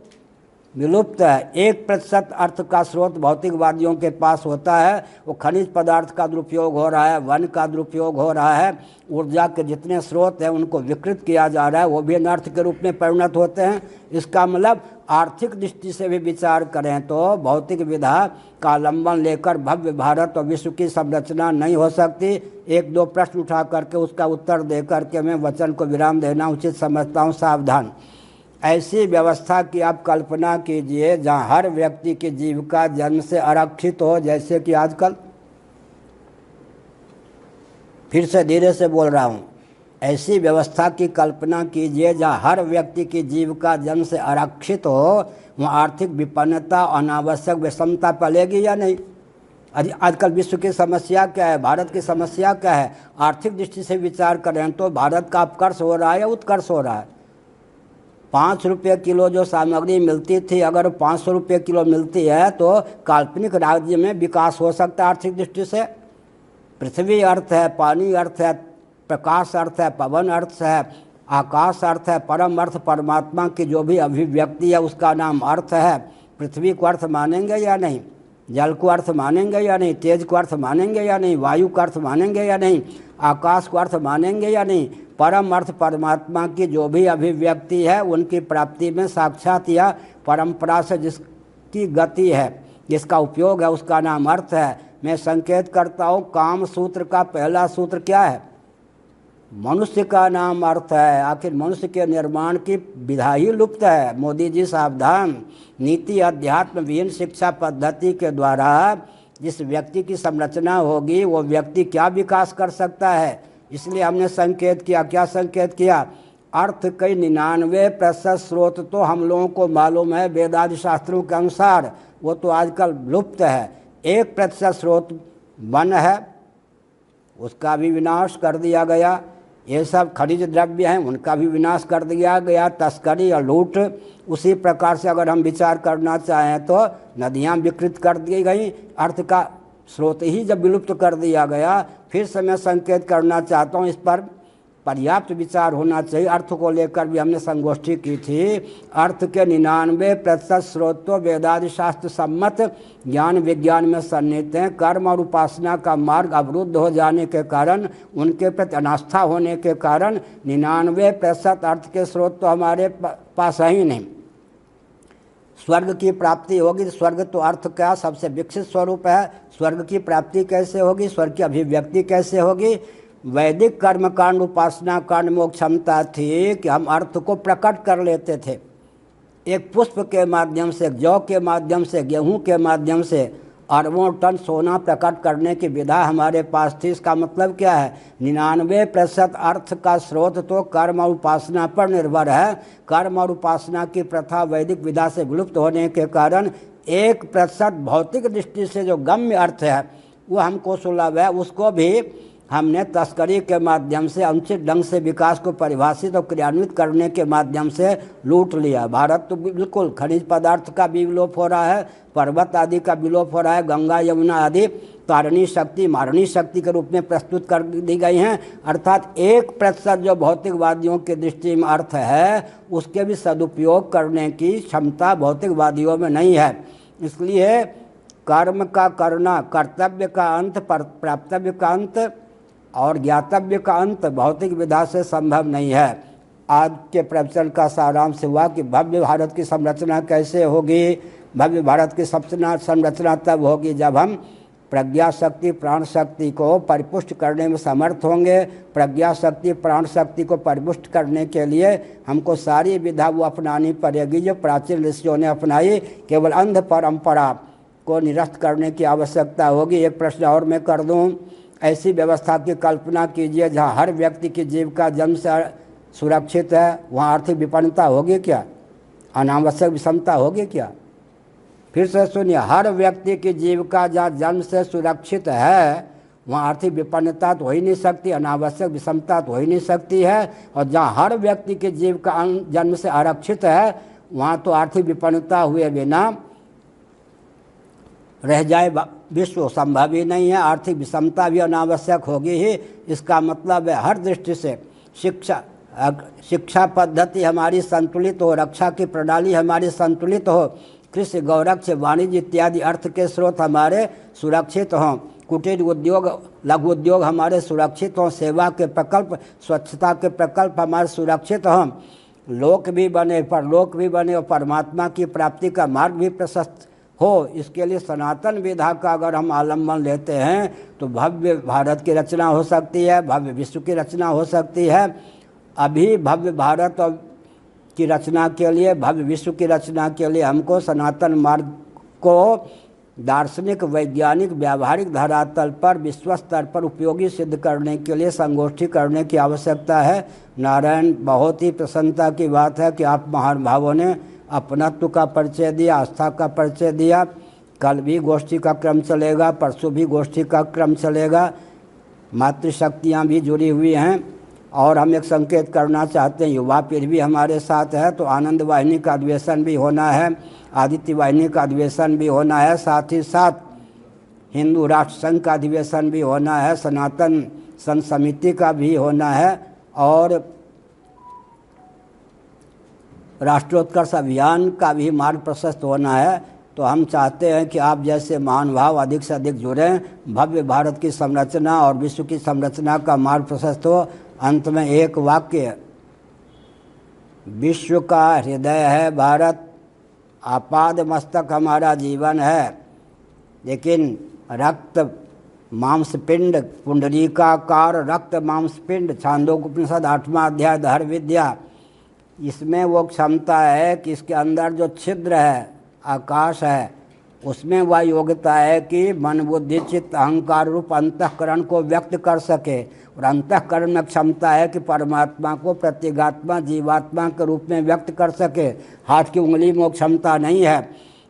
विलुप्त है। 1% अर्थ का स्रोत भौतिकवादियों के पास होता है। वो खनिज पदार्थ का दुरुपयोग हो रहा है, वन का दुरुपयोग हो रहा है, ऊर्जा के जितने स्रोत हैं उनको विकृत किया जा रहा है, वो भी अनर्थ के रूप में परिणत होते हैं। इसका मतलब आर्थिक दृष्टि से भी विचार करें तो भौतिक विधा का अवलंबन लेकर भव्य भारत और विश्व की संरचना नहीं हो सकती। 1-2 प्रश्न उठा करके उसका उत्तर दे करके मैं वचन को विराम देना उचित समझता हूँ। सावधान। ऐसी व्यवस्था की आप कल्पना कीजिए जहाँ हर व्यक्ति की जीविका जन्म से आरक्षित हो, जैसे कि आजकल, फिर से धीरे से बोल रहा हूँ, ऐसी व्यवस्था की कल्पना कीजिए जहाँ हर व्यक्ति की जीविका जन्म से आरक्षित हो, वहाँ आर्थिक विपन्नता, अनावश्यक विषमता पलेगी या नहीं? आजकल विश्व की समस्या क्या है, भारत की समस्या क्या है? आर्थिक दृष्टि से विचार करें तो भारत का अपकर्ष हो रहा है या उत्कर्ष हो रहा है? 5 रुपये किलो जो सामग्री मिलती थी, अगर 500 रुपये किलो मिलती है तो काल्पनिक राज्य में विकास हो सकता है आर्थिक दृष्टि से। पृथ्वी अर्थ है, पानी अर्थ है, प्रकाश अर्थ है, पवन अर्थ है, आकाश अर्थ है, परम अर्थ परमात्मा की जो भी अभिव्यक्ति है उसका नाम अर्थ है। पृथ्वी को अर्थ मानेंगे या नहीं? जल को अर्थ मानेंगे या नहीं? तेज को अर्थ मानेंगे या नहीं? वायु का अर्थ मानेंगे या नहीं? आकाश को अर्थ मानेंगे या नहीं? परम अर्थ परमात्मा की जो भी अभिव्यक्ति है उनकी प्राप्ति में साक्षात या परंपरा से जिसकी गति है, जिसका उपयोग है, उसका नाम अर्थ है। मैं संकेत करता हूँ, काम सूत्र का पहला सूत्र क्या है? मनुष्य का नाम अर्थ है। आखिर मनुष्य के निर्माण की विधा ही लुप्त है। मोदी जी सावधान। नीति अध्यात्म विहीन शिक्षा पद्धति के द्वारा जिस व्यक्ति की संरचना होगी वो व्यक्ति क्या विकास कर सकता है? इसलिए हमने संकेत किया। क्या संकेत किया? अर्थ के 99% स्रोत तो हम लोगों को मालूम है वेदादि शास्त्रों के अनुसार, वो तो आजकल लुप्त है। 1% स्रोत वन है, उसका भी विनाश कर दिया गया। ये सब खनिज द्रव्य हैं, उनका भी विनाश कर दिया गया। तस्करी और लूट, उसी प्रकार से अगर हम विचार करना चाहें तो नदियाँ विकृत कर दी गई। अर्थ का स्रोत ही जब विलुप्त कर दिया गया, फिर से मैं संकेत करना चाहता हूँ, इस पर पर्याप्त विचार होना चाहिए। अर्थ को लेकर भी हमने संगोष्ठी की थी। अर्थ के 99% स्रोत तो वेदादि शास्त्र सम्मत ज्ञान विज्ञान में सन्निहित हैं। कर्म और उपासना का मार्ग अवरुद्ध हो जाने के कारण, उनके प्रति अनास्था होने के कारण 99% अर्थ के स्रोत तो हमारे पास है ही नहीं। स्वर्ग की प्राप्ति होगी, स्वर्ग तो अर्थ का सबसे विकसित स्वरूप है। स्वर्ग की प्राप्ति कैसे होगी? स्वर्ग की अभिव्यक्ति कैसे होगी? वैदिक कर्मकांड उपासना कांड में क्षमता थी कि हम अर्थ को प्रकट कर लेते थे। एक पुष्प के माध्यम से, जौ के माध्यम से, गेहूं के माध्यम से अरबों टन सोना प्रकट करने की विधा हमारे पास थी। इसका मतलब क्या है? 99% अर्थ का स्रोत तो कर्म और उपासना पर निर्भर है। कर्म और उपासना की प्रथा वैदिक विधा से विलुप्त होने के कारण 1% भौतिक दृष्टि से जो गम्य अर्थ है वो हमको सुलभ है, उसको भी हमने तस्करी के माध्यम से अनुचित ढंग से विकास को परिभाषित और क्रियान्वित करने के माध्यम से लूट लिया। भारत तो बिल्कुल खनिज पदार्थ का भी विलोप हो रहा है, पर्वत आदि का विलोप हो रहा है। गंगा यमुना आदि तारणी शक्ति, मारणी शक्ति के रूप में प्रस्तुत कर दी गई हैं। अर्थात 1% जो भौतिकवादियों की दृष्टि में अर्थ है उसके भी सदुपयोग करने की क्षमता भौतिकवादियों में नहीं है। इसलिए कर्म का करना, कर्तव्य का अंत, प्राप्तव्य का अंत और ज्ञातव्य का अंत भौतिक विधा से संभव नहीं है। आज के प्रवचन का सारांश हुआ कि भव्य भारत की संरचना कैसे होगी? भव्य भारत की संरचना तब होगी जब हम प्रज्ञा शक्ति, प्राण शक्ति को परिपुष्ट करने में समर्थ होंगे। प्रज्ञा शक्ति, प्राण शक्ति को परिपुष्ट करने के लिए हमको सारी विधा वो अपनानी पड़ेगी जो प्राचीन ऋषियों ने अपनाई। केवल अंध परंपरा को निरस्त करने की आवश्यकता होगी। एक प्रश्न और मैं कर दूं, ऐसी व्यवस्था की कल्पना कीजिए जहां हर व्यक्ति की जीविका जन्म से सुरक्षित है, वहां आर्थिक विपन्नता होगी क्या? अनावश्यक विषमता होगी क्या? फिर से सुनिए, हर व्यक्ति की जीविका जहाँ जन्म से सुरक्षित है वहाँ आर्थिक विपन्नता तो हो ही नहीं सकती, अनावश्यक विषमता तो हो ही नहीं सकती है। और जहाँ हर व्यक्ति की जीविका जन्म से आरक्षित है वहाँ तो आर्थिक विपन्नता हुए बिना रह जाए विश्व संभव ही नहीं है। आर्थिक विषमता भी अनावश्यक होगी ही। इसका मतलब है हर दृष्टि से शिक्षा पद्धति हमारी संतुलित हो, रक्षा की प्रणाली हमारी संतुलित हो, कृषि, गौरक्ष, वाणिज्य इत्यादि अर्थ के स्रोत हमारे सुरक्षित हों, कुटीर उद्योग, लघु उद्योग हमारे सुरक्षित हों, सेवा के प्रकल्प, स्वच्छता के प्रकल्प हमारे सुरक्षित हों, लोक भी बने, परलोक भी बने और परमात्मा की प्राप्ति का मार्ग भी प्रशस्त हो। इसके लिए सनातन विधा का अगर हम आलम्बन लेते हैं तो भव्य भारत की रचना हो सकती है, भव्य विश्व की रचना हो सकती है। अभी भव्य भारत की रचना के लिए, भव्य विश्व की रचना के लिए हमको सनातन मार्ग को दार्शनिक, वैज्ञानिक, व्यावहारिक धरातल पर विश्व स्तर पर उपयोगी सिद्ध करने के लिए संगोष्ठी करने की आवश्यकता है। नारायण, बहुत ही प्रसन्नता की बात है कि आप महानुभावों ने अपनत्व का परिचय दिया, आस्था का परिचय दिया। कल भी गोष्ठी का क्रम चलेगा, परसों भी गोष्ठी का क्रम चलेगा। मातृशक्तियाँ भी जुड़ी हुई हैं और हम एक संकेत करना चाहते हैं, युवा पीढ़ी भी हमारे साथ है, तो आनंद वाहिनी का अधिवेशन भी होना है, आदित्य वाहिनी का अधिवेशन भी होना है, साथ ही साथ हिंदू राष्ट्र संघ का अधिवेशन भी होना है, सनातन संघ समिति का भी होना है और राष्ट्रोत्कर्ष अभियान का भी मार्ग प्रशस्त होना है। तो हम चाहते हैं कि आप जैसे महानुभाव अधिक से अधिक जुड़ें, भव्य भारत की संरचना और विश्व की संरचना का मार्ग प्रशस्त हो। अंत में एक वाक्य, विश्व का हृदय है भारत, आपाद मस्तक हमारा जीवन है, लेकिन रक्त मांसपिंड पुंडरीकाकार रक्त मांसपिंड, छांदोग्योपनिषद 8वां अध्याय धर विद्या, इसमें वो क्षमता है कि इसके अंदर जो छिद्र है, आकाश है, उसमें वह योग्यता है कि मन बुद्धि चित्त अहंकार रूप अंतःकरण को व्यक्त कर सके। और अंतःकरण में क्षमता है कि परमात्मा को प्रत्येगात्मा जीवात्मा के रूप में व्यक्त कर सके। हाथ की उंगली में वो क्षमता नहीं है।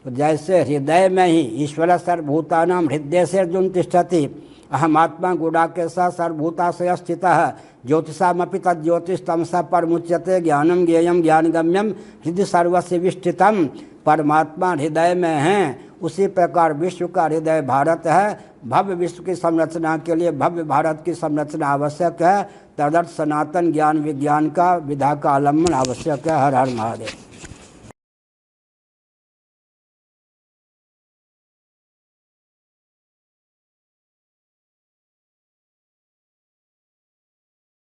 तो जैसे हृदय में ही ईश्वर सर्वभूतानां हृदय से अर्जुन तिष्ठति, अहमात्मा गुडाकेश सर्वभूताशय स्थितः, ज्योतिषामपि तज्ज्योतिष तमसा परमुच्यते, ज्ञानम ज्ञेयम ज्ञानगम्यम हृदय सर्वस्य विष्ठितम। परमात्मा हृदय में हैं, उसी प्रकार विश्व का हृदय भारत है। भव्य विश्व की संरचना के लिए भव्य भारत की संरचना आवश्यक है। तदर्थ सनातन ज्ञान विज्ञान का विधा का आलम्बन आवश्यक है। हर हर महादेव।